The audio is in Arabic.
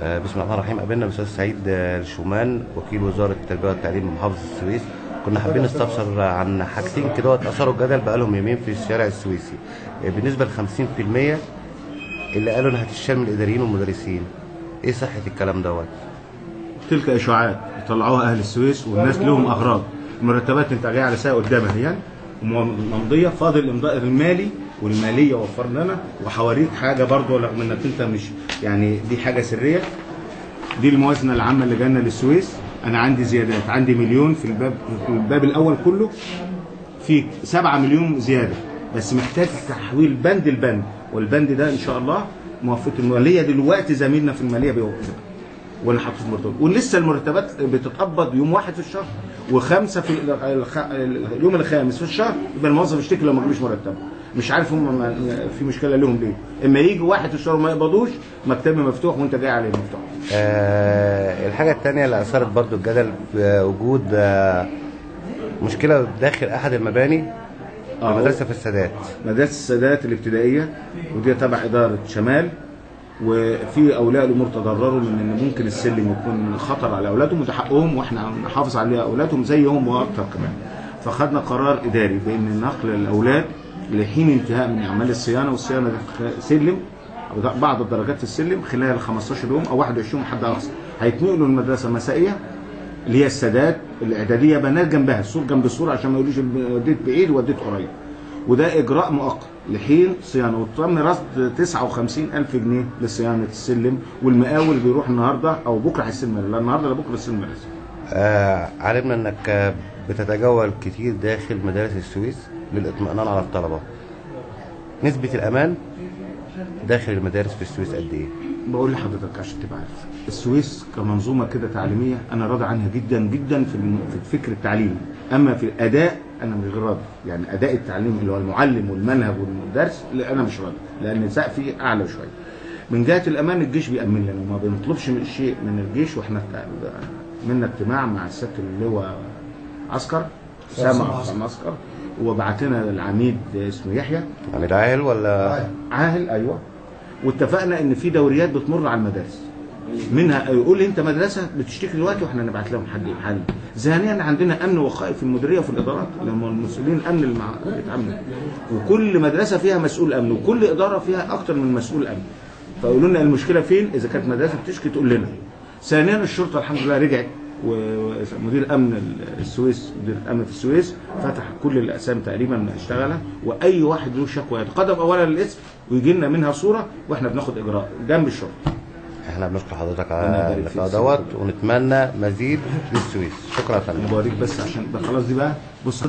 بسم الله الرحمن الرحيم. قابلنا الاستاذ سعيد الشومان وكيل وزاره التربيه والتعليم بمحافظه السويس. كنا حابين نستفسر عن حاجتين كده اثاروا الجدل بقالهم يومين في الشارع السويسي، بالنسبه ل 50% اللي قالوا انها هتشال من الاداريين والمدرسين. ايه صحه الكلام دوت؟ تلك اشاعات طلعوها اهل السويس والناس لهم اغراض. المرتبات انت جاي على ساعه قدامها يعني وممضيه، فاضل الامضاء المالي والماليه وفر لنا، وحواريك حاجه برضه رغم انك انت مش يعني دي حاجه سريه. دي الموازنه العامه اللي جانا للسويس. انا عندي زيادات، عندي مليون في الباب الاول كله، في 7 مليون زياده، بس محتاج تحويل بند البند، والبند ده ان شاء الله موافقه الماليه دلوقتي زميلنا في الماليه بيوقفها وانا حاطط في المرتبات، ولسه المرتبات بتتقبض يوم 1 في الشهر و5 في اليوم الخامس في الشهر، يبقى الموظف يشتكي لو ما جابش مرتبه. مش عارف هم في مشكله لهم ليه؟ اما يجي 1 في الشهر وما يقبضوش مكتبي مفتوح وانت جاي عليه مفتوح. الحاجه الثانيه اللي اثارت برضو الجدل وجود مشكله داخل احد المباني المدرسه في السادات. مدرسه السادات الابتدائيه، ودي تبع اداره شمال، وفي اولياء الامور تضرروا من ان ممكن السلم يكون خطر على اولادهم، وده حقهم واحنا نحافظ على اولادهم زيهم واكثر كمان. فخدنا قرار اداري بان نقل الاولاد لحين انتهاء من اعمال الصيانه، والصيانه سلم بعض الدرجات في السلم خلال 15 يوم او 21 حد اقصى، هيتنقلوا المدرسه المسائيه اللي هي السادات الاعداديه، بنات جنبها، السور جنب السور عشان ما يقولوش وديت بعيد وديت قريب. وده اجراء مؤقت لحين صيانه، وتم رصد 59,000 جنيه لصيانه السلم، والمقاول بيروح النهارده او بكره هيستلم، لا النهارده لا بكره يستلم المدرسه. عرفنا انك بتتجول كتير داخل مدارس السويس للاطمئنان على الطلبه. نسبه الامان داخل المدارس في السويس قد ايه؟ بقول لحضرتك عشان تبقى عارف، السويس كمنظومه كده تعليميه انا راضي عنها جدا جدا في الفكر التعليمي، اما في الاداء انا مش راضي، يعني اداء التعليم اللي هو المعلم والمنهج والدرس لا انا مش راضي، لان سقفي اعلى شويه. من جهه الامان الجيش بيامن لنا، وما بنطلبش من شيء من الجيش، واحنا عملنا اجتماع مع السياده اللواء عسكر سامع عسكر، وبعتنا العميد اسمه يحيى، عميد عاهل ولا عاهل؟ ايوه. واتفقنا ان في دوريات بتمر على المدارس، منها يقول لي انت مدرسه بتشتكي دلوقتي واحنا نبعت لهم حل. ثانيا عندنا امن وقائي في المديريه وفي الادارات، لما المسؤولين امن بيتعاملوا، وكل مدرسه فيها مسؤول امن، وكل اداره فيها اكتر من مسؤول امن. فيقولوا لنا المشكله فين، اذا كانت مدرسه بتشكي تقول لنا. ثانيا الشرطه الحمد لله رجعت، ومدير امن السويس، مدير امن في السويس فتح كل الاقسام تقريبا اشتغلها، واي واحد له شكوى يتقدم اولا للاسم ويجي لنا منها صوره واحنا بناخد اجراء جنب الشرطه. احنا بنشكر حضرتك على اللقاء دوت، ونتمنى مزيد للسويس. شكرا يا فندم. بوريك بس عشان خلاص دي بقى بص